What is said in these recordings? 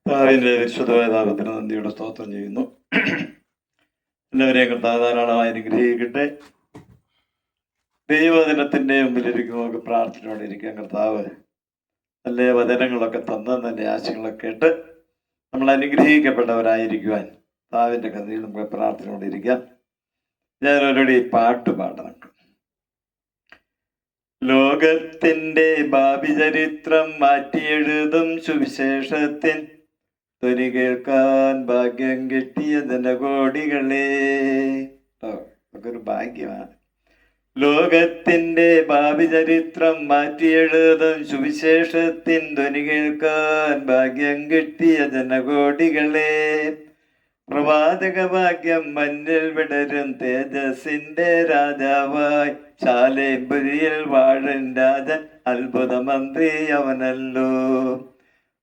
കർത്താവിൻ്റെ വിശുദ്ധമായ നാമത്തിന് നന്ദിയുടെ സ്തോത്രം ചെയ്യുന്നു. എല്ലാവരെയും കർത്താവ് ധാരാളമായി അനുഗ്രഹിക്കട്ടെ. ദൈവവചനത്തിൻ്റെ മുമ്പിലിരിക്കും നമുക്ക് പ്രാർത്ഥനയോടെ കർത്താവ് നല്ല വചനങ്ങളൊക്കെ തന്നെന്നെ ആശയങ്ങളൊക്കെ കേട്ട് നമ്മൾ അനുഗ്രഹിക്കപ്പെട്ടവരായിരിക്കുവാൻ കർത്താവിൻ്റെ കഥയിൽ നമുക്ക് പ്രാർത്ഥനയോടെ ഇരിക്കാം. ഞാൻ ഓൾറെഡി പാട്ട് പാടണം. ലോകത്തിൻ്റെ ഭാവി ചരിത്രം മാറ്റിയെഴുതും സുവിശേഷത്തിൻ ധ്വനി കേൾക്കാൻ ഭാഗ്യം കിട്ടിയ ജനകോടികളെ. ഒരു ഭാഗ്യമാണ്. ലോകത്തിൻ്റെ ഭാവി ചരിത്രം മാറ്റിയെഴുതും സുവിശേഷത്തിൻ ധ്വനി കേൾക്കാൻ ഭാഗ്യം കിട്ടിയ ജനകോടികളെ. പ്രവാചക ഭാഗ്യം മഞ്ഞിൽ വിടരും തേജസ്സിന്റെ രാജാവായി ശാലേപുരിയിൽ വാഴൻ രാജൻ അത്ഭുത മന്ത്രി അവനല്ലോ.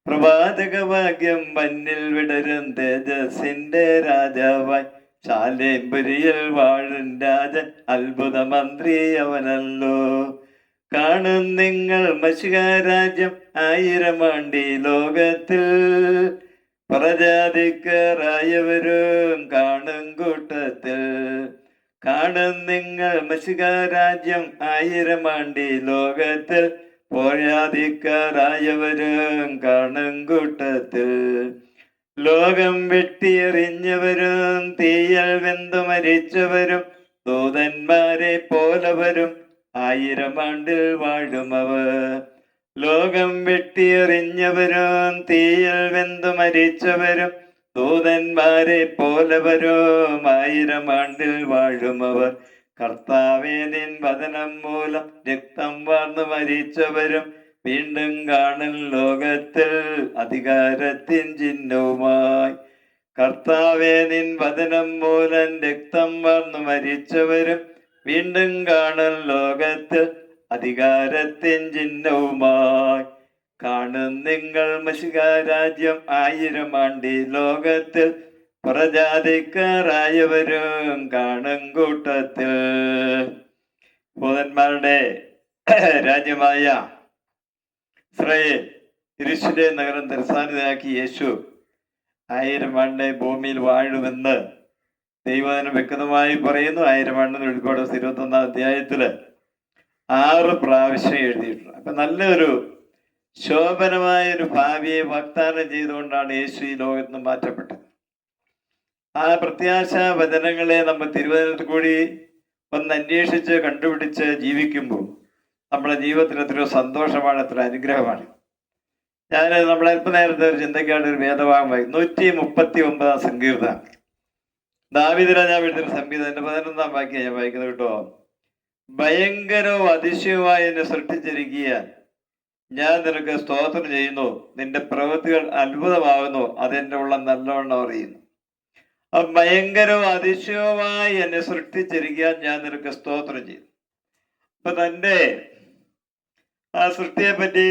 പ്രവാചക ഭാഗ്യം മഞ്ഞിൽ വിടരും തേജസ്സിന്റെ രാജാവായി ശാലേപുരിയിൽ വാഴൻ രാജൻ അത്ഭുത മന്ത്രി അവനല്ലോ. കാണും നിങ്ങൾ മശിഹാരാജ്യം 1000 ആണ്ടി ലോകത്തിൽ പ്രജാതിക്കാരായവരും കാണും കൂട്ടത്തിൽ. കാണും നിങ്ങൾ മശിഹാരാജ്യം 1000 ആണ്ടി ലോകത്തിൽ പ്രജാതിക്കാരായവരും കാണും കൂട്ടത്തിൽ. ലോകം വെട്ടിയെറിഞ്ഞവരും തീയൽ വെന്തു മരിച്ചവരും ദൂതന്മാരെ പോലവരും 1000 ആണ്ടിൽ വാഴുമവർ. ലോകം വെട്ടിയെറിഞ്ഞവരും തീയിൽ വെന്തു മരിച്ചവരും ദൂതന്മാരെ പോലവരും 1000 ആണ്ടിൽ വാഴുമവർ. കർത്താവേ നിൻ വചനം മൂലം രക്തം വാർന്നു മരിച്ചവരും വീണ്ടും കാണും ലോകത്തിൽ അധികാരത്തിൻ ചിഹ്നവുമായി. കർത്താവേ നിൻ വചനം മൂലം രക്തം വാർന്നു മരിച്ചവരും വീണ്ടും കാണും ലോകത്തിൽ അധികാരത്തിൻ ചിഹ്നവുമായി. കാണും നിങ്ങൾ മശിഹാരാജ്യം 1000 ആണ്ടി ലോകത്തിൽ പ്രജാതിക്കാരായവരും കാണും കൂട്ടത്തിൽ. ഭൂതന്മാരുടെ രാജ്യമായ ഇസ്രായേൽ യെരൂശലേം നഗരം തലസ്ഥാനമാക്കി യേശു 1000 ആണ്ട് ഭൂമിയിൽ വാഴുമെന്ന് ദൈവവചനം വ്യക്തമായി പറയുന്നു. 1000 ആണ്ടെന്ന് വെളിപ്പാട് 21-ാം അധ്യായത്തില് 6 പ്രാവശ്യം എഴുതിയിട്ടുണ്ട്. അപ്പൊ നല്ലൊരു ശോഭനമായൊരു ഭാവിയെ വാഗ്ദാനം ചെയ്തുകൊണ്ടാണ് യേശു ഈ ലോകത്ത് നിന്ന് മാറ്റപ്പെട്ടത്. ആ പ്രത്യാശ വചനങ്ങളെ നമ്മൾ തിരുവചനത്തിൽ കൂടി ഒന്ന് അന്വേഷിച്ച് കണ്ടുപിടിച്ച് ജീവിക്കുമ്പോൾ നമ്മുടെ ജീവിതത്തിൽ എത്രയോ സന്തോഷമാണ്, എത്ര അനുഗ്രഹമാണ്. ഞാൻ നമ്മൾ അല്പനേരത്തെ ഒരു ചിന്തയ്ക്കാണ് ഒരു വേദഭാഗം വായിക്കും. 139-ാം സങ്കീർത്തനം ദാവീദ് രാജാവ് എഴുതുന്ന സംഗീതത്തിന്റെ 11-ാം വാക്യം ഞാൻ വായിക്കുന്നത് കേട്ടോ. ഭയങ്കരവും അതിശയവുമായി എന്നെ സൃഷ്ടിച്ചിരിക്കുക, ഞാൻ നിനക്ക് സ്തോത്രം ചെയ്യുന്നു. നിന്റെ പ്രവൃത്തികൾ അത്ഭുതമാകുന്നു, അതെന്റെ ഉള്ള നല്ലവണ്ണം അറിയുന്നു. ഭയങ്കരവും അതിശയവുമായി എന്നെ സൃഷ്ടിച്ചിരിക്കുക, ഞാൻ നിനക്ക് സ്തോത്രം ചെയ്യുന്നു. അപ്പൊ തൻ്റെ ആ സൃഷ്ടിയെ പറ്റി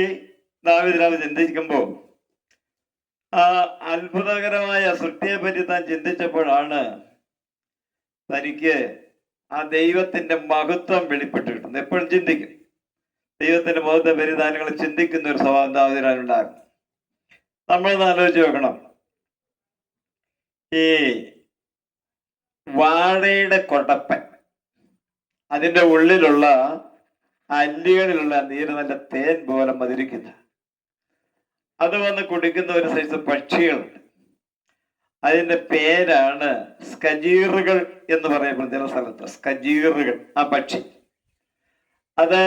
ദാവീദ് രാജാവ് ചിന്തിക്കുമ്പോൾ ആ അത്ഭുതകരമായ സൃഷ്ടിയെ പറ്റി താൻ ചിന്തിച്ചപ്പോഴാണ് തനിക്ക് ആ ദൈവത്തിന്റെ മഹത്വം വെളിപ്പെട്ട് കിട്ടുന്നത്. എപ്പോഴും ചിന്തിക്കും ദൈവത്തിന്റെ മഹത്വ പരിധാനങ്ങൾ ചിന്തിക്കുന്ന ഒരു സ്വഭാവം ദാവീദിനുണ്ടാകും. നമ്മളൊന്ന് ആലോചിച്ച് നോക്കണം. ഈ വാഴയുടെ കൊടപ്പൻ, അതിൻ്റെ ഉള്ളിലുള്ള അല്ലികളിലുള്ള നീര് നല്ല തേൻ പോലെ മധുരിക്കുന്ന, അത് വന്ന് കുടിക്കുന്ന ഒരു സൈസ് പക്ഷികളുണ്ട്. അതിൻ്റെ പേരാണ് സ്കജീറുകൾ എന്ന് പറയപ്പെടുന്ന ചില സ്ഥലത്ത് സ്കജീറുകൾ. ആ പക്ഷി അത്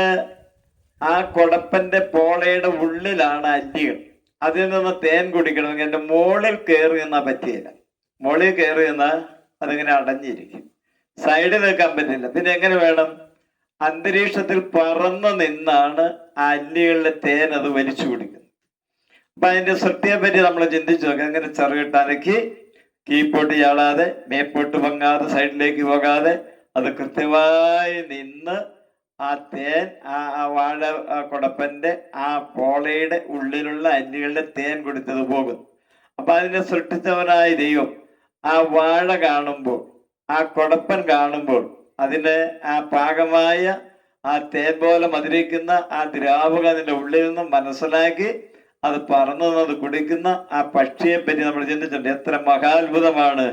ആ കൊടപ്പന്റെ പോളയുടെ ഉള്ളിലാണ് അല്ലികൾ. അതിൽ നിന്ന് തേൻ കുടിക്കണമെങ്കിൽ എൻ്റെ മുകളിൽ കയറി നിന്നാൽ പറ്റിയില്ല. മുകളിൽ കയറി നിന്നാൽ അതിങ്ങനെ അടഞ്ഞിരിക്കും, സൈഡിൽ നിൽക്കാൻ പറ്റില്ല. പിന്നെ എങ്ങനെ വേണം? അന്തരീക്ഷത്തിൽ പറന്നു നിന്നാണ് ആ അല്ലികളിലെ തേൻ അത് വലിച്ചു കുടിക്കുന്നത്. അപ്പൊ അതിന്റെ സൃഷ്ടിയെ പറ്റി നമ്മൾ ചിന്തിച്ചു നോക്കാം. അങ്ങനെ ചെറുകിട്ടനക്കി കീഴ്പോട്ട് ചാടാതെ മേപ്പോട്ട് പൊങ്ങാതെ സൈഡിലേക്ക് പോകാതെ അത് കൃത്യമായി നിന്ന് ആ തേൻ ആ വാഴ കൊടപ്പന്റെ ആ പോളയുടെ ഉള്ളിലുള്ള അല്ലികളുടെ തേൻ കുടിച്ചത് പോകുന്നു. അപ്പൊ അതിനെ സൃഷ്ടിച്ചവനായ ദൈവം ആ വാഴ കാണുമ്പോൾ, ആ കൊടപ്പൻ കാണുമ്പോൾ അതിന് ആ പാകമായ ആ തേൻ പോലെ മധുരിക്കുന്ന ആ ദ്രാവകം അതിൻ്റെ ഉള്ളിൽ നിന്നും മനസ്സിലാക്കി അത് പറന്നത് കുടിക്കുന്ന ആ പക്ഷിയെ പറ്റി നമ്മൾ ചിന്തിച്ചിട്ടുണ്ട്. എത്ര മഹാത്ഭുതമാണ്!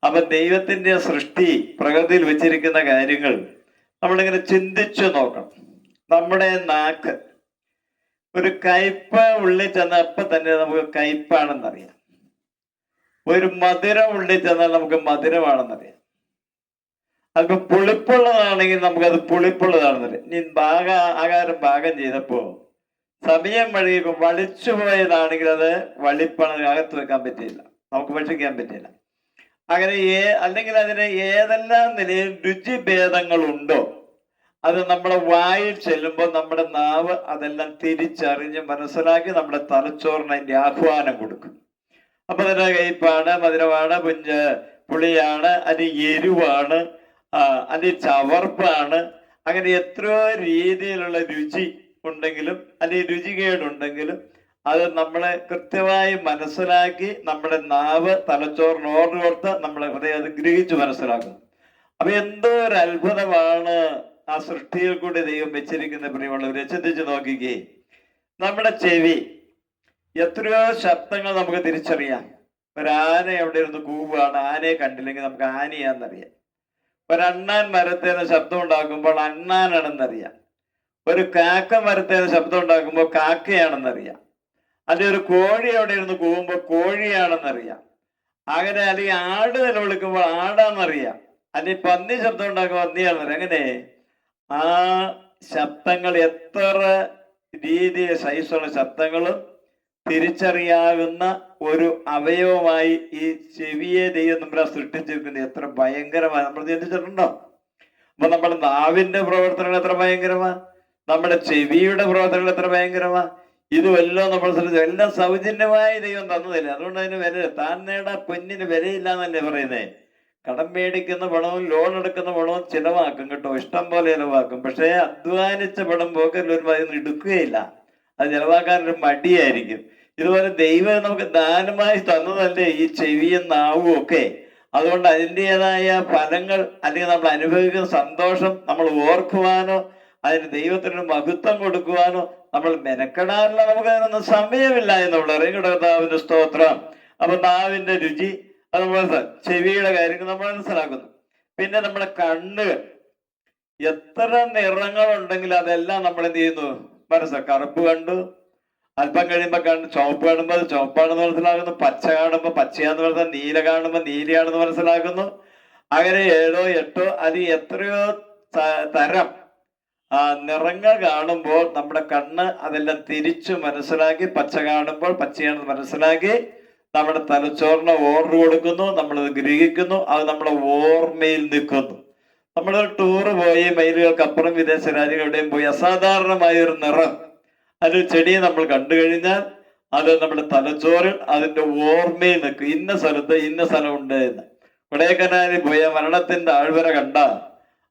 അപ്പൊ ദൈവത്തിന്റെ സൃഷ്ടി, പ്രകൃതിയിൽ വെച്ചിരിക്കുന്ന കാര്യങ്ങൾ നമ്മളിങ്ങനെ ചിന്തിച്ചു നോക്കണം. നമ്മുടെ നാക്ക് ഒരു കയ്പ് ഉള്ളിൽ ചെന്നാൽ അപ്പൊ തന്നെ നമുക്ക് കയ്പാണെന്നറിയാം. ഒരു മധുരം ഉള്ളിൽ ചെന്നാൽ നമുക്ക് മധുരമാണെന്നറിയാം. അല്പം പുളിപ്പുള്ളതാണെങ്കിൽ നമുക്കത് പുളിപ്പുള്ളതാണെന്നറിയാം. ഇനി ആഹാരം പാകം ചെയ്തപ്പോ സമയം വഴിയുമ്പോൾ വളിച്ചു പോയതാണെങ്കിൽ അത് വളിപ്പാണ്, അകത്ത് വെക്കാൻ പറ്റില്ല, നമുക്ക് ഭക്ഷിക്കാൻ പറ്റില്ല. അങ്ങനെ അല്ലെങ്കിൽ അതിന് ഏതെല്ലാം നിലയിൽ രുചിഭേദങ്ങളുണ്ടോ അത് നമ്മുടെ വായിൽ ചെല്ലുമ്പോൾ നമ്മുടെ നാവ് അതെല്ലാം തിരിച്ചറിഞ്ഞ് മനസ്സിലാക്കി നമ്മുടെ തലച്ചോറിന് അതിന്റെ ആഹ്വാനം കൊടുക്കും. അപ്പൊ അതിന്റെ കയ്പാണ്, മധുരമാണ്, പുളിയാണ്, അത് എരിവാണ്, അത് ചവർപ്പാണ്. അങ്ങനെ എത്രയോ രീതിയിലുള്ള രുചി ഉണ്ടെങ്കിലും അല്ലെങ്കിൽ രുചികേടുണ്ടെങ്കിലും അത് നമ്മളെ കൃത്യമായി മനസ്സിലാക്കി നമ്മുടെ നാവ് തലച്ചോറിന് ഓർഡർ കൊടുത്ത് നമ്മളെ ഹൃദയം അത് ഗ്രഹിച്ച് മനസ്സിലാക്കും. അപ്പൊ എന്തോ ഒരു അത്ഭുതമാണ് ആ സൃഷ്ടിയിൽ കൂടി ദൈവം വെച്ചിരിക്കുന്ന പ്രിയമുള്ളവരെ. ചിന്തിച്ച് നോക്കിക്കേ, നമ്മുടെ ചെവി എത്രയോ ശബ്ദങ്ങൾ നമുക്ക് തിരിച്ചറിയാം. ഒരാന എവിടെ ഇരുന്ന് കൂവാണ്, ആനയെ കണ്ടില്ലെങ്കിൽ നമുക്ക് ആനയാണെന്നറിയാം. ഒരണ്ണാൻ മരത്തേന്ന് ശബ്ദം ഉണ്ടാക്കുമ്പോൾ അണ്ണാനാണെന്നറിയാം. ഒരു കാക്ക മരത്തേന്ന് ശബ്ദം ഉണ്ടാക്കുമ്പോൾ കാക്കയാണെന്നറിയാം. അല്ലെങ്കിൽ ഒരു കോഴി എവിടെ ഇരുന്ന് കൂവുമ്പോൾ കോഴിയാണെന്നറിയാം. അങ്ങനെ അല്ലെങ്കിൽ ആട് നിലവിളിക്കുമ്പോൾ ആടാന്നറിയാം. അല്ലെങ്കിൽ പന്നി ശബ്ദം ഉണ്ടാക്കുമ്പോൾ പന്നിയാണെന്നറിയാം. അങ്ങനെ ആ ശബ്ദങ്ങൾ എത്ര രീതിയിൽ സൈസുള്ള ശബ്ദങ്ങളും തിരിച്ചറിയാവുന്ന ഒരു അവയവമായി ഈ ചെവിയെ ദൈവം നമ്മളെ സൃഷ്ടിച്ചിരിക്കുന്നത് എത്ര ഭയങ്കരമാണ് നമ്മൾ ചിന്തിച്ചിട്ടുണ്ടോ? അപ്പൊ നമ്മുടെ നാവിന്റെ പ്രവർത്തനങ്ങൾ എത്ര ഭയങ്കരമാ, നമ്മുടെ ചെവിയുടെ പ്രവർത്തനങ്ങൾ എത്ര ഭയങ്കരമാ. ഇതുമെല്ലാം നമ്മൾ ശ്രദ്ധിച്ചു, എല്ലാം സൗജന്യമായി ദൈവം തന്നതില്ല. അതുകൊണ്ട് അതിന് വില, താൻ നേടാ പൊന്നിന് വിലയില്ല എന്നല്ലേ പറയുന്നേ. കടം മേടിക്കുന്ന പണവും ലോൺ എടുക്കുന്ന പണവും ചിലവാക്കും കേട്ടോ, ഇഷ്ടം പോലെ ചിലവാക്കും. പക്ഷേ അധ്വാനിച്ച പണം പോക്കറ്റിൽ ഒരു അതൊന്നും എടുക്കുകയില്ല, അത് ചിലവാക്കാനൊരു മടിയായിരിക്കും. ഇതുപോലെ ദൈവം നമുക്ക് ദാനമായി തന്നതല്ലേ ഈ ചെവിയും നാവും ഒക്കെ. അതുകൊണ്ട് അതിൻ്റെതായ ഫലങ്ങൾ അല്ലെങ്കിൽ നമ്മൾ അനുഭവിക്കുന്ന സന്തോഷം നമ്മൾ ഓർക്കുവാനോ അതിന് ദൈവത്തിന് മഹത്വം കൊടുക്കുവാനോ നമ്മൾ മെനക്കെടാനുള്ള നമുക്ക് അതിനൊന്നും സമയമില്ല എന്നുള്ളത്. കർത്താവിന്റെ സ്തോത്രം. അപ്പൊ നാവിന്റെ രുചി അത് നമ്മൾ, ചെവിയുടെ കാര്യങ്ങൾ നമ്മൾ മനസ്സിലാക്കുന്നു. പിന്നെ നമ്മുടെ കണ്ണുകൾ, എത്ര നിറങ്ങളുണ്ടെങ്കിൽ അതെല്ലാം നമ്മൾ എന്ത് ചെയ്യുന്നു, മനസ്സിലാക്കും. കറുപ്പ് കണ്ടു, അല്പം കഴിയുമ്പോ ചുവപ്പ് കാണുമ്പോൾ അത് ചുവപ്പാണെന്ന് മനസ്സിലാക്കുന്നു, പച്ച കാണുമ്പോൾ പച്ചയാന്ന് മനസ്സിലാക്കും, നീല കാണുമ്പോൾ നീലയാണെന്ന് മനസ്സിലാക്കുന്നു. അങ്ങനെ 7 8 അത് എത്രയോ തരം നിറങ്ങൾ കാണുമ്പോൾ നമ്മുടെ കണ്ണ് അതെല്ലാം തിരിച്ചു മനസ്സിലാക്കി, പച്ച കാണുമ്പോൾ പച്ചയാണെന്ന് മനസ്സിലാക്കി നമ്മുടെ തലച്ചോറിന് ഓർഡർ കൊടുക്കുന്നു, നമ്മളത് ഗ്രഹിക്കുന്നു, അത് നമ്മുടെ ഓർമ്മയിൽ നിൽക്കുന്നു. നമ്മളൊരു ടൂറ് പോയി മൈലുകൾക്കപ്പുറം വിദേശ രാജ്യങ്ങളുടെയും പോയി അസാധാരണമായ ഒരു നിറം അതിൽ ചെടിയെ നമ്മൾ കണ്ടു കഴിഞ്ഞാൽ അത് നമ്മുടെ തലച്ചോറിൽ അതിന്റെ ഓർമ്മയിൽ നിൽക്കും. ഇന്ന സ്ഥലത്ത് ഇന്ന സ്ഥലമുണ്ട് എന്ന്. കൊടൈക്കനാലിൽ പോയ മരണത്തിന്റെ ആഴ്വര കണ്ട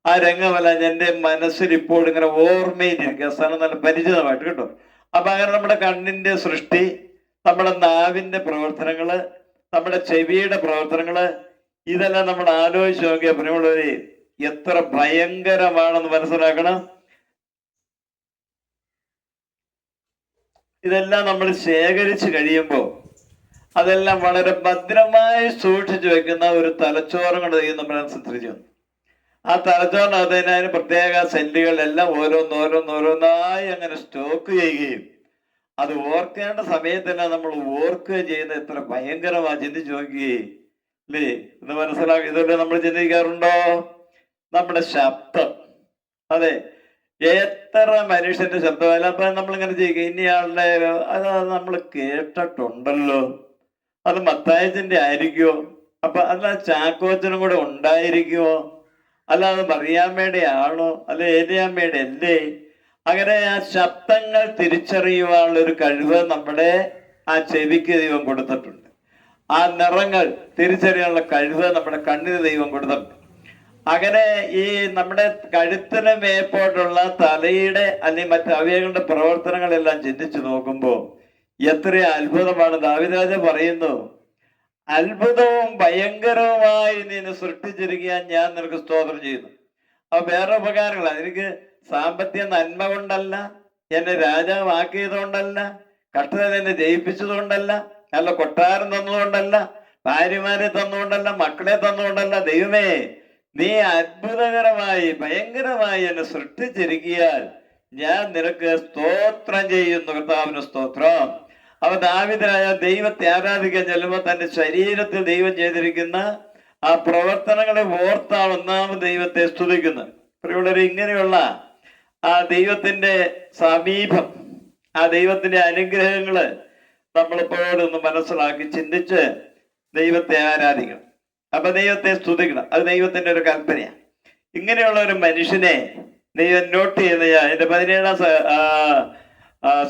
ആ രംഗമല്ല എൻ്റെ മനസ്സിൽ ഇപ്പോൾ ഇങ്ങനെ ഓർമ്മയിലിരിക്കുക, സ്ഥലം നല്ല പരിചിതമായിട്ട് കേട്ടോ. അപ്പൊ അങ്ങനെ നമ്മുടെ കണ്ണിന്റെ സൃഷ്ടി, നമ്മുടെ നാവിന്റെ പ്രവർത്തനങ്ങള്, നമ്മുടെ ചെവിയുടെ പ്രവർത്തനങ്ങള്, ഇതെല്ലാം നമ്മൾ ആലോചിച്ച് നോക്കിയ പ്രിയമുള്ളവരെ എത്ര ഭയങ്കരമാണെന്ന് മനസ്സിലാക്കണം. ഇതെല്ലാം നമ്മൾ ശേഖരിച്ച് കഴിയുമ്പോൾ അതെല്ലാം വളരെ ഭദ്രമായി സൂക്ഷിച്ചു വെക്കുന്ന ഒരു തലച്ചോറും കൂടെ നമ്മൾ ശ്രദ്ധിച്ചു. ആ തലച്ചോറിനകത്ത് അതിന് പ്രത്യേക സെല്ലുകളെല്ലാം ഓരോന്നോരോന്നായി അങ്ങനെ സ്റ്റോക്ക് ചെയ്യുകയും അത് ഓർക്കേണ്ട സമയത്തെല്ലാം നമ്മൾ ഓർക്കുകയും ചെയ്യുന്ന എത്ര ഭയങ്കരമാ. ചിന്തിച്ചു നോക്കുകയെ അല്ലേ, ഇത് മനസ്സിലാക്കി. ഇതൊക്കെ നമ്മൾ ചിന്തിക്കാറുണ്ടോ? നമ്മുടെ ശബ്ദം, അതെ, എത്ര മനുഷ്യന്റെ ശബ്ദമല്ല. അപ്പൊ നമ്മളിങ്ങനെ ചെയ്യുക, ഇനിയാളുടെ അത് നമ്മൾ കേട്ടിട്ടുണ്ടല്ലോ, അത് മത്തായിച്ചിന്റെ ആയിരിക്കുമോ, അപ്പൊ അല്ല ചാക്കോച്ചനും കൂടെ ഉണ്ടായിരിക്കുമോ, അല്ല അത് മറിയാമ്മയുടെ ആണോ, അല്ല ഏലിയാമ്മയുടെ അല്ലേ? അങ്ങനെ ആ ശബ്ദങ്ങൾ തിരിച്ചറിയുവാനുള്ള ഒരു കഴിവ് നമ്മുടെ ആ ചെവിക്ക് ദൈവം കൊടുത്തിട്ടുണ്ട്. ആ നിറങ്ങൾ തിരിച്ചറിയാനുള്ള കഴിവ് നമ്മുടെ കണ്ണിന് ദൈവം കൊടുത്തിട്ടുണ്ട്. അങ്ങനെ ഈ നമ്മുടെ കഴുത്തിന് മേപ്പോട്ടുള്ള തലയുടെ അല്ലെങ്കിൽ മറ്റു അവയവങ്ങളുടെ പ്രവർത്തനങ്ങളെല്ലാം ചിന്തിച്ചു നോക്കുമ്പോൾ എത്ര അത്ഭുതമാണ്. ദാവീദ് പറയുന്നു, അത്ഭുതവും ഭയങ്കരവുമായി നിന്നെ സൃഷ്ടിച്ചിരിക്കാൻ ഞാൻ നിനക്ക് സ്തോത്രം ചെയ്യുന്നു. അപ്പൊ വേറെ ഉപകാരങ്ങളാണ്. എനിക്ക് സാമ്പത്തിക നന്മ കൊണ്ടല്ല, എന്നെ രാജാവാക്കിയത് കൊണ്ടല്ല, കഷ്ടത എന്നെ ജയിപ്പിച്ചതുകൊണ്ടല്ല, നല്ല കൊട്ടാരം തന്നുകൊണ്ടല്ല, ഭാര്യമാരെ തന്നുകൊണ്ടല്ല, മക്കളെ തന്നുകൊണ്ടല്ല. ദൈവമേ, നീ അത്ഭുതകരമായി ഭയങ്കരമായി എന്നെ സൃഷ്ടിച്ചിരിക്കിയാൽ ഞാൻ നിനക്ക് സ്തോത്രം ചെയ്യുന്നു. കർത്താവിന് സ്തോത്രം. അവ ദാവീദായ ദൈവത്തെ ആരാധിക്കാൻ ചെല്ലുമ്പോൾ തന്റെ ശരീരത്തിൽ ദൈവം ചെയ്തിരിക്കുന്ന ആ പ്രവർത്തനങ്ങളെ ഓർത്താണ് ഒന്നാമത് ദൈവത്തെ സ്തുതിക്കുന്നത്. പ്രിയമുള്ളവരെ, ഇങ്ങനെയുള്ള ആ ദൈവത്തിന്റെ സമീപം, ആ ദൈവത്തിന്റെ അനുഗ്രഹങ്ങള് നമ്മളെപ്പോഴൊന്ന് മനസ്സിലാക്കി ചിന്തിച്ച് ദൈവത്തെ ആരാധിക്കണം. അപ്പൊ ദൈവത്തെ സ്തുതിക്കണം. അത് ദൈവത്തിന്റെ ഒരു കൽപ്പനയാണ്. ഇങ്ങനെയുള്ള ഒരു മനുഷ്യനെ ദൈവം നോട്ട് ചെയ്യുന്ന എന്റെ 17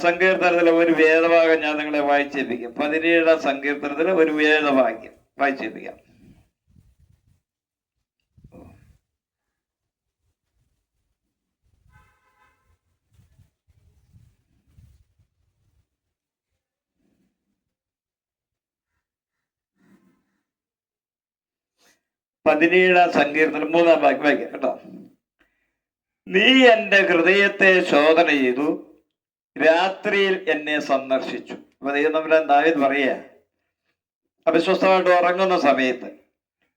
സങ്കീർത്തനത്തിലെ ഒരു വേദഭാഗം ഞാൻ നിങ്ങളെ വായിച്ചേൽപ്പിക്കാം. 17 സങ്കീർത്തനത്തിലെ ഒരു വേദവാക്യം വായിച്ചേൽപ്പിക്കാം. സങ്കീർത്തനം 3-ാം വാക്യം വായിക്കാം കേട്ടോ. നീ എൻ്റെ ഹൃദയത്തെ ശോധന ചെയ്തു, രാത്രിയിൽ എന്നെ സന്ദർശിച്ചു. അപ്പൊ ദൈവം തമ്പുരാൻ ദാവീദ് പറയുക, അവിശ്വസ്തമായിട്ട് ഉറങ്ങുന്ന സമയത്ത്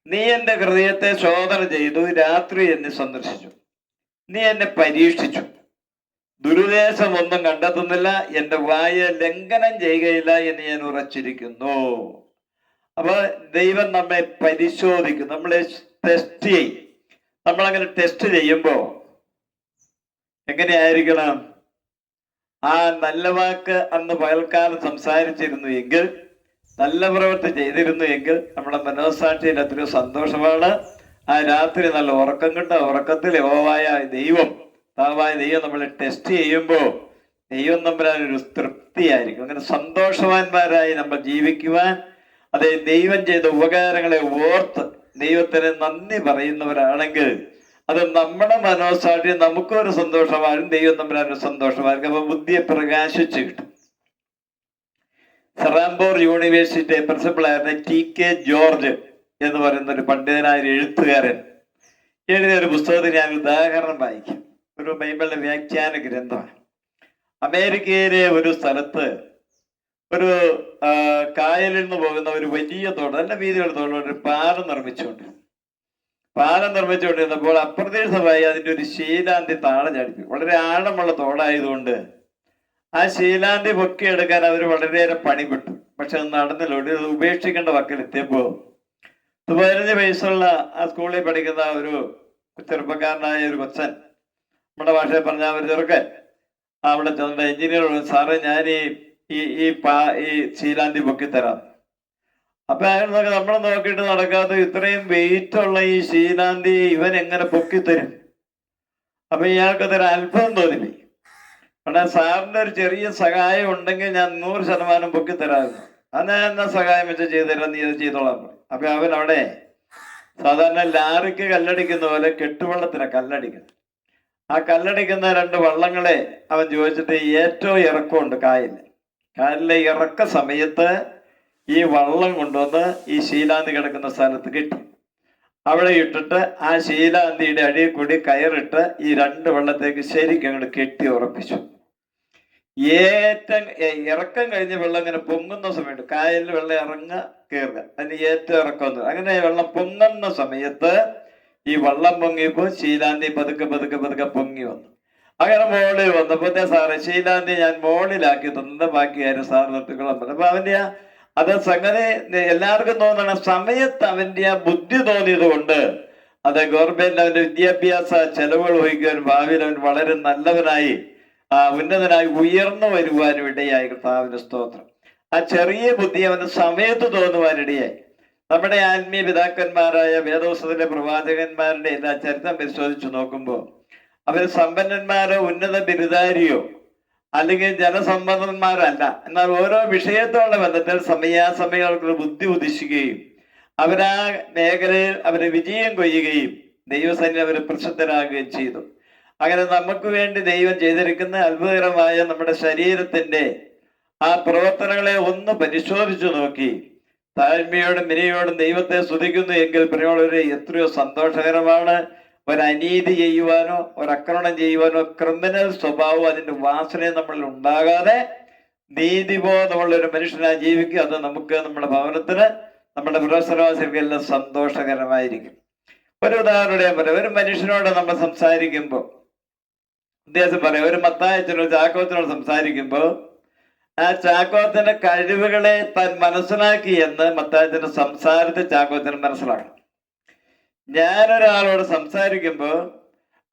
നീ എൻ്റെ ഹൃദയത്തെ ശോധന ചെയ്തു, രാത്രി എന്നെ സന്ദർശിച്ചു. നീ എന്നെ പരീക്ഷിച്ചു, ദുരുദ്ദേശമൊന്നും കണ്ടെത്തുന്നില്ല, എൻ്റെ വായ ലംഘനം ചെയ്യുകയില്ല എന്ന് ഞാൻ ഉറച്ചിരിക്കുന്നു. അപ്പൊ ദൈവം നമ്മെ പരിശോധിക്കും, നമ്മളെ ടെസ്റ്റ് ചെയ്യും. നമ്മളങ്ങനെ ടെസ്റ്റ് ചെയ്യുമ്പോ എങ്ങനെയായിരിക്കണം? ആ നല്ല വാക്ക് അന്ന് പകൽക്കാലം സംസാരിച്ചിരുന്നു എങ്കിൽ, നല്ല പ്രവൃത്തി ചെയ്തിരുന്നു എങ്കിൽ നമ്മുടെ മനോസാക്ഷിയിൽ അത്രയോ സന്തോഷമാണ്. ആ രാത്രി നല്ല ഉറക്കം കിട്ടും. ഉറക്കത്തിൽ യഹോവയായ ദൈവം നമ്മളെ ടെസ്റ്റ് ചെയ്യുമ്പോൾ ദൈവം തമ്മിലൊരു തൃപ്തിയായിരിക്കും. അങ്ങനെ സന്തോഷവാന്മാരായി നമ്മൾ ജീവിക്കുവാൻ, അതേ ദൈവം ചെയ്ത ഉപകാരങ്ങളെ ഓർത്ത് ദൈവത്തിന് നന്ദി പറയുന്നവരാണെങ്കിൽ അത് നമ്മുടെ മനോസാക്ഷി നമുക്കൊരു സന്തോഷമാകും, ദൈവം തമ്മിലൊരു സന്തോഷമായിരിക്കും. അപ്പൊ ബുദ്ധിയെ പ്രകാശിച്ചു കിട്ടും. സെറാംബോർ യൂണിവേഴ്സിറ്റി പ്രിൻസിപ്പളായിരുന്ന TK ജോർജ് എന്ന് പറയുന്ന ഒരു പണ്ഡിതനായ എഴുത്തുകാരൻ എഴുതിയ ഒരു പുസ്തകത്തിൽ ഞാൻ ഉദാഹരണം വായിക്കും. ഒരു ബൈബിളിന്റെ വ്യാഖ്യാന ഗ്രന്ഥമാണ്. അമേരിക്കയിലെ ഒരു സ്ഥലത്ത് ഒരു കായലിൽ നിന്ന് പോകുന്ന ഒരു വലിയ തോട്, നല്ല വീതിയുള്ള തോടുള്ള ഒരു പാലം നിർമ്മിച്ചുകൊണ്ടിരുന്നപ്പോൾ അപ്രതീക്ഷിതമായി അതിൻ്റെ ഒരു ശീലാന്തി താഴെ ചാടിച്ചു. വളരെ ആഴമുള്ള തോടായതുകൊണ്ട് ആ ശീലാന്തി പൊക്കിയെടുക്കാൻ അവർ വളരെയേറെ പണിപ്പെട്ടു. പക്ഷെ അത് നടന്നില്ല. അത് ഉപേക്ഷിക്കേണ്ട വക്കിലെത്തിയപ്പോൾ 15 വയസ്സുള്ള ആ സ്കൂളിൽ പഠിക്കുന്ന ഒരു ചെറുപ്പക്കാരനായ ഒരു കൊച്ചൻ, നമ്മുടെ ഭാഷയിൽ പറഞ്ഞ ഒരു ചെറുക്കൻ, അവിടെ ചെന്ന എഞ്ചിനീയർ, സാറേ ഞാൻ ഈ ശീലാന്തി പൊക്കിത്തരാം. അപ്പൊ അയാൾ നമ്മൾ നോക്കിയിട്ട് നടക്കാതെ ഇത്രയും വെയിറ്റുള്ള ഈ ശീലാന്തി ഇവൻ എങ്ങനെ പൊക്കിത്തരും? അപ്പൊ ഇയാൾക്കതൊരു അത്ഭുതം തോന്നില്ലേ. കാരണം സാറിന്റെ ഒരു ചെറിയ സഹായം ഉണ്ടെങ്കിൽ ഞാൻ 100% പൊക്കിത്തരാമായിരുന്നു. അത് ഞാൻ എന്നാ സഹായം വെച്ച് ചെയ്തുതരാം, നീ അത് ചെയ്തോളാം. അപ്പൊ അവൻ അവിടെ സാധാരണ ലാറിക്ക് കല്ലടിക്കുന്ന പോലെ കെട്ടുവള്ളത്തിനാ കല്ലടിക്കുന്നത്. ആ കല്ലടിക്കുന്ന 2 വള്ളങ്ങളെ അവൻ ചോദിച്ചിട്ട് ഏറ്റവും ഇറക്കമുണ്ട് കായലിലെ ഇറക്ക സമയത്ത് ഈ വള്ളം കൊണ്ടുവന്ന് ഈ ശീലാന്തി കിടക്കുന്ന സ്ഥലത്ത് കെട്ടി അവിടെ ഇട്ടിട്ട് ആ ശീലാന്തിയുടെ അടിയിൽ കൂടി കയറിട്ട് ഈ 2 വള്ളത്തേക്ക് ശരിക്കും അങ്ങോട്ട് കെട്ടി ഉറപ്പിച്ചു. ഇറക്കം കഴിഞ്ഞ വെള്ളം ഇങ്ങനെ പൊങ്ങുന്ന സമയത്ത്, കായലിൽ വെള്ളം കയറുക, അതിന് ഏറ്റവും ഇറക്കം. അങ്ങനെ വെള്ളം പൊങ്ങുന്ന സമയത്ത് ഈ വള്ളം പൊങ്ങിയപ്പോൾ ശീലാന്തി പതുക്കെ പൊങ്ങി വന്നു. അങ്ങനെ മോളിൽ വന്നപ്പോഴത്തെ സാറ് ശീലാന്തി ഞാൻ മോളിലാക്കി തന്നത്, ബാക്കി കാര്യം സാർ നിർത്തിക്കൊള്ളാൻ പറഞ്ഞു. അപ്പൊ അവന്റെ അത് സംഗതി എല്ലാവർക്കും തോന്നണം, സമയത്ത് അവന്റെ ആ ബുദ്ധി തോന്നിയത് കൊണ്ട് അത് ഗവൺമെന്റ് അവന്റെ വിദ്യാഭ്യാസ ചെലവുകൾ വഹിക്കുവാനും ഭാവിയിൽ അവൻ വളരെ നല്ലവനായി ഉന്നതനായി ഉയർന്നു വരുവാനും ഇടയായി. കർത്താവിന്റെ സ്തോത്രം. ആ ചെറിയ ബുദ്ധി അവന്റെ സമയത്ത് തോന്നുവാനിടയായി. നമ്മുടെ ആത്മീയ പിതാക്കന്മാരായ വേദോസത്തിലെ പ്രവാചകന്മാരുടെ എല്ലാ ചരിത്രം പരിശോധിച്ചു നോക്കുമ്പോൾ അവർ സമ്പന്നന്മാരോ ഉന്നത ബിരുദാരിയോ അല്ലെങ്കിൽ ജനസമ്പന്നന്മാരല്ല. എന്നാൽ ഓരോ വിഷയത്തോടുള്ള ബന്ധത്തിൽ സമയാസമയങ്ങൾക്ക് ബുദ്ധി ഉദിശുകയും അവരാ മേഖലയിൽ അവരെ വിജയം കൊയ്യുകയും ദൈവസന്നിധിയിൽ അവർ പ്രസിദ്ധരാകുകയും ചെയ്തു. അങ്ങനെ നമുക്ക് വേണ്ടി ദൈവം ചെയ്തിരിക്കുന്ന അത്ഭുതകരമായ നമ്മുടെ ശരീരത്തിന്റെ ആ പ്രവർത്തനങ്ങളെ ഒന്ന് പരിശോധിച്ചു നോക്കി താഴ്മയോടും വിനയോടും ദൈവത്തെ സ്തുതിക്കുന്നു എങ്കിൽ പ്രിയമുള്ളവരെ എത്രയോ സന്തോഷകരമാണ്. ഒരനീതി ചെയ്യുവാനോ ഒരക്രമണം ചെയ്യുവാനോ ക്രിമിനൽ സ്വഭാവം അതിന്റെ വാസനയും നമ്മളിൽ ഉണ്ടാകാതെ നീതിബോധമുള്ള ഒരു മനുഷ്യനായി ജീവിക്കുക. അത് നമുക്ക് നമ്മുടെ ഭവനത്തിന്, നമ്മുടെ പ്രവർത്തനവാസികൾക്ക് എല്ലാം സന്തോഷകരമായിരിക്കും. ഒരു ഉദാഹരണം ഞാൻ പറയാം. ഒരു മനുഷ്യനോട് നമ്മൾ സംസാരിക്കുമ്പോൾ, വ്യത്യാസം പറയാം. ഒരു മത്തായച്ചനോട് ചാക്കോച്ചനോട് സംസാരിക്കുമ്പോൾ ആ ചാക്കോച്ചന്റെ കഴിവുകളെ താൻ മനസ്സിലാക്കി എന്ന് മത്തായച്ചന്റെ സംസാരത്തെ ചാക്കോച്ചൻ മനസ്സിലാക്കണം. ഞാനൊരാളോട് സംസാരിക്കുമ്പോൾ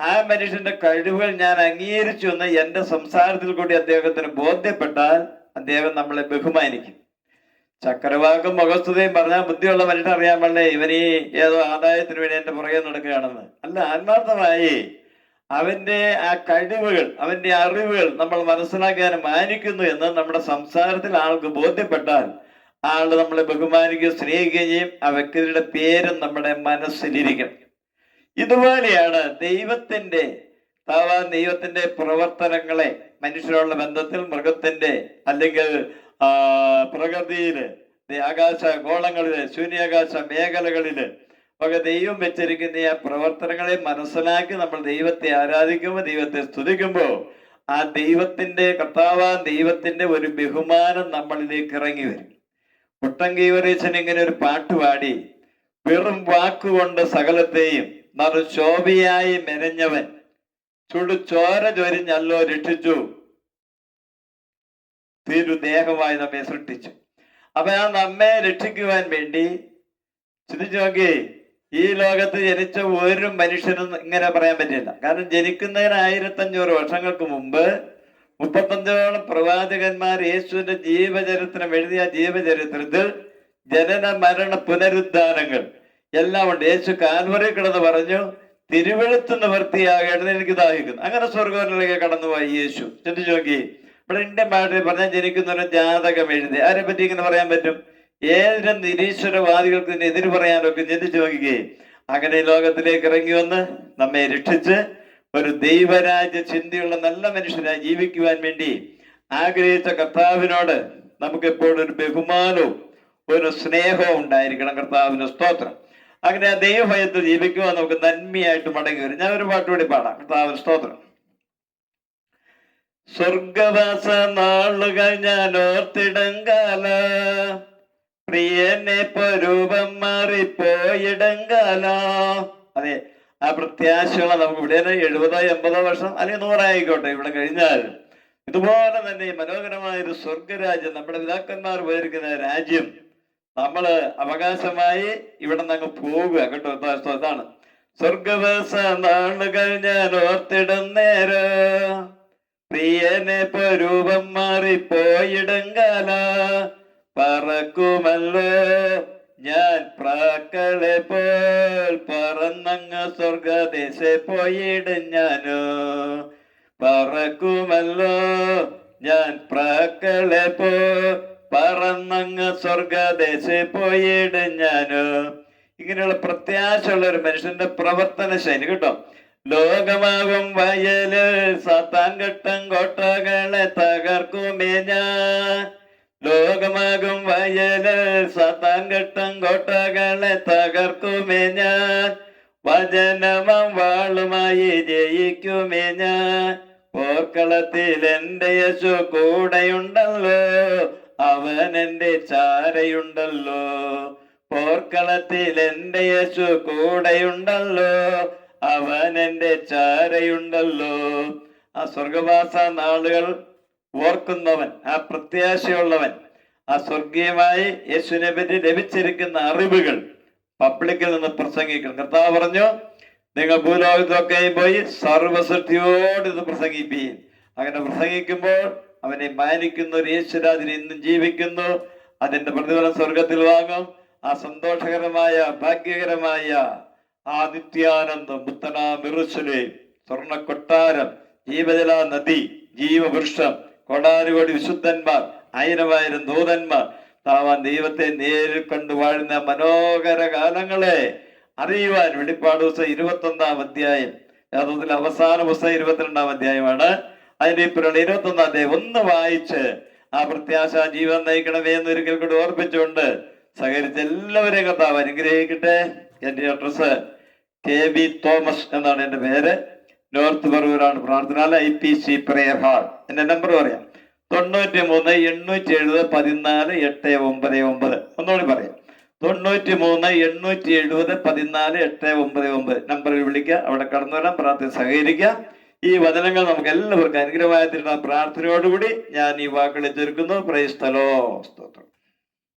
ആ മനുഷ്യന്റെ കഴിവുകൾ ഞാൻ അംഗീകരിച്ചു എന്ന് എന്റെ സംസാരത്തിൽ കൂടി അദ്ദേഹത്തിന് ബോധ്യപ്പെട്ടാൽ അദ്ദേഹം നമ്മളെ ബഹുമാനിക്കും. ചക്രവാക്കും മുഖസ്തുതയും പറഞ്ഞാൽ ബുദ്ധിയുള്ള മനുഷ്യൻ അറിയാൻ പാടില്ലേ ഇവനീ ഏതോ ആദായത്തിന് വേണ്ടി എന്റെ പുറകെ നടക്കുകയാണെന്ന്. അല്ല, ആത്മാർത്ഥമായി അവന്റെ ആ കഴിവുകൾ, അവന്റെ അറിവുകൾ നമ്മൾ മനസ്സിലാക്കാനും മാനിക്കുന്നു എന്ന് നമ്മുടെ സംസാരത്തിൽ ആൾക്ക് ബോധ്യപ്പെട്ടാൽ ആള് നമ്മളെ ബഹുമാനിക്കുകയും സ്നേഹിക്കുകയും ചെയ്യും. ആ വ്യക്തിയുടെ പേരും നമ്മുടെ മനസ്സിലിരിക്കണം. ഇതുപോലെയാണ് ദൈവത്തിന്റെ പ്രവർത്തനങ്ങളെ മനുഷ്യരുള്ള ബന്ധത്തിൽ, മൃഗത്തിന്റെ അല്ലെങ്കിൽ പ്രകൃതിയില്, ആകാശ ഗോളങ്ങളില്, ശൂന്യാകാശ മേഖലകളില് ഒക്കെ ദൈവം വെച്ചിരിക്കുന്ന ആ പ്രവർത്തനങ്ങളെ മനസ്സിലാക്കി നമ്മൾ ദൈവത്തെ ആരാധിക്കുമ്പോൾ, ദൈവത്തെ സ്തുതിക്കുമ്പോൾ ആ ദൈവത്തിന്റെ ഒരു ബഹുമാനം നമ്മളിലേക്ക് ഇറങ്ങി വരും. മുട്ടങ്കീവറീശൻ ഇങ്ങനെ ഒരു പാട്ട് പാടി, വെറും വാക്കുകൊണ്ട് സകലത്തെയും ശോഭയായി മെനഞ്ഞവൻ ചുടുചോര ചൊരിഞ്ഞല്ലോ രക്ഷിച്ചു, തിരുദേഹമായി നമ്മെ സൃഷ്ടിച്ചു. അപ്പൊ ആ നമ്മെ രക്ഷിക്കുവാൻ വേണ്ടി ചിന്തിച്ചു നോക്കി, ഈ ലോകത്ത് ജനിച്ച ഒരു മനുഷ്യനും ഇങ്ങനെ പറയാൻ പറ്റില്ല. കാരണം ജനിക്കുന്നതിന് 1500 വർഷങ്ങൾക്ക് മുമ്പ് 35ഓളം പ്രവാചകന്മാർ യേശുവിന്റെ ജീവചരിത്രം എഴുതിയ ജീവചരിത്രത്തിൽ ജനന മരണ പുനരുദ്ധാനങ്ങൾ എല്ലാം ഉണ്ട്. യേശു കാൽവറി കിടന്ന് പറഞ്ഞു, തിരുവെഴുത്ത് നിവൃത്തിയാകേണ്ടത് എനിക്ക് ദാഹിക്കുന്നു. അങ്ങനെ സ്വർഗത്തിലേക്ക് കടന്നുപോയി യേശു. ചിന്തിച്ചു നോക്കി, ഇവിടെ ഇന്ത്യൻ ഭാഷയിൽ പറഞ്ഞാൽ ജനിക്കുന്നവരെ ജാതകം എഴുതി. ആരെ പറ്റി ഇങ്ങനെ പറയാൻ പറ്റും? ഏതിനും നിരീശ്വരവാദികൾക്ക് എതിര് പറയാനൊക്കെ. ചിന്തിച്ചു നോക്കിക്കേ, അങ്ങനെ ലോകത്തിലേക്ക് ഇറങ്ങി വന്ന് നമ്മെ രക്ഷിച്ച് ഒരു ദൈവരാജ്യ ചിന്തയുള്ള നല്ല മനുഷ്യനായി ജീവിക്കുവാൻ വേണ്ടി ആഗ്രഹിച്ച കർത്താവിനോട് നമുക്ക് എപ്പോഴും ഒരു ബഹുമാനവും ഒരു സ്നേഹവും ഉണ്ടായിരിക്കണം. കർത്താവിന് സ്തോത്രം. അങ്ങനെ ആ ദൈവഭയത്തിൽ ജീവിക്കുവാൻ നമുക്ക് നന്മയായിട്ട് മടങ്ങി വരും. ഞാൻ ഒരു പാട്ടുകൂടി പാടാം. കർത്താവിന് സ്തോത്രം. സ്വർഗവാസ നാളുകൾ ഞാൻ ഓർത്തിടങ്കാല, പ്രിയനെ രൂപം മാറിപ്പോയിടങ്കാല. അതെ, ആ പ്രത്യാശയുള്ള നമുക്ക് ഇവിടെ 70-80 വർഷം അല്ലെങ്കിൽ 100 ആയിക്കോട്ടെ ഇവിടെ കഴിഞ്ഞാൽ ഇതുപോലെ തന്നെ മനോഹരമായ ഒരു സ്വർഗരാജ്യം, നമ്മുടെ പിതാക്കന്മാർ പോയിരിക്കുന്ന രാജ്യം നമ്മള് അവകാശമായി ഇവിടെ നിന്ന് പോകുക കേട്ടോ. അതാണ് സ്വർഗവാസ നാളുകൾ ഞാൻ ഓർത്തിടുന്നേര, പ്രിയനെ രൂപം മാറിപ്പോയിടങ്കാല, പറക്കുമല്ലോ ഞാൻ പ്രാക്കളെ പോൽ പറന്നങ്ങ് സ്വർഗദേശെ പോയിടഞ്ഞാനോ, പറക്കുമല്ലോ ഞാൻ പ്രാക്കളെ പോൽ പറന്നങ്ങ് സ്വർഗദേശെ പോയിടഞ്ഞാനോ. ഇങ്ങനെയുള്ള പ്രത്യാശയുള്ള ഒരു മനുഷ്യന്റെ പ്രവർത്തന ശൈലി കേട്ടോ. ലോകമാകും വയല് സാത്താൻ കെട്ടം കോട്ടകളെ തകർക്കുമേ ഞാൻ, ലോകമാകും വയല് സാത്താൻ കെട്ടം കോട്ടകളെ തകർക്കുമേ ഞാൻ, വചനമം വാളുമായി ജയിക്കുമേ ഞാൻ, പോർക്കളത്തിൽ എന്റെ യേശു കൂടെയുണ്ടല്ലോ, അവൻ എന്റെ ചാരയുണ്ടല്ലോ, പോർക്കളത്തിൽ എന്റെ യേശു കൂടെയുണ്ടല്ലോ, അവൻ എന്റെ ചാരയുണ്ടല്ലോ. ആ സ്വർഗവാസ നാളുകൾ ഓർക്കുന്നവൻ, ആ പ്രത്യാശയുള്ളവൻ, ആ സ്വർഗീയമായി യേശുവിനെ പറ്റി ലഭിച്ചിരിക്കുന്ന അറിവുകൾ പബ്ലിക്കിൽ നിന്ന് പ്രസംഗിക്കണം. കർത്താവ് പറഞ്ഞു, നിങ്ങൾ ഭൂലോകത്തൊക്കെയും പോയി സർവസൃഷ്ടിയോട് ഇത് പ്രസംഗിപ്പീൻ. അങ്ങനെ പ്രസംഗിക്കുമ്പോൾ അവനെ മാനിക്കുന്ന ഒരു യേശുരാജൻ ഇന്നും ജീവിക്കുന്നു. അതിന്റെ പ്രതിഫലം സ്വർഗത്തിൽ വാങ്ങും. ആ സന്തോഷകരമായ ഭാഗ്യകരമായ ആ നിത്യാനന്ദം, പുത്തനാം യെരൂശലേം, സ്വർണ്ണ കൊട്ടാരം, ജീവജല നദി, ജീവവൃക്ഷം, കോടാനുകോടി വിശുദ്ധന്മാർ, 1000 ദൂതന്മാർ, താവാൻ ദൈവത്തെ നേരിൽ കണ്ടു വാഴുന്ന മനോഹര കാലങ്ങളെ അറിയുവാൻ വെളിപ്പാട് പുസ്തകം 21-ാം അധ്യായം, യാഥാർത്ഥത്തിൽ അവസാന പുസ്തകം 22-ാം അധ്യായമാണ്. അതിന്റെ ഇപ്പോഴുള്ള 21-ാം അധ്യായം ഒന്ന് വായിച്ച് ആ പ്രത്യാശ ജീവൻ നയിക്കണമേ എന്ന് ഒരിക്കൽ കൂടി ഓർപ്പിച്ചുകൊണ്ട് സഹകരിച്ച് എല്ലാവരെയും കർത്താവ് അനുഗ്രഹിക്കട്ടെ. എന്റെ അഡ്രസ് KB തോമസ് എന്നാണ് എന്റെ പേര്. നോർത്ത് പറവൂരാണ് പ്രാർത്ഥന. IPC prayer hall. എന്റെ നമ്പർ പറയാം, 93 870 14 899. ഒന്നുകൂടി പറയാം. 93 870 14 899 നമ്പറിൽ വിളിക്കുക. അവിടെ കടന്നു വരാൻ, പ്രാർത്ഥന സഹകരിക്കുക. ഈ വചനങ്ങൾ നമുക്ക് എല്ലാവർക്കും അനുഗ്രഹമായ പ്രാർത്ഥനയോടുകൂടി ഞാൻ ഈ വാക്കുകൾ തീർക്കുന്നു. Praise the Lord. സ്തോത്രം.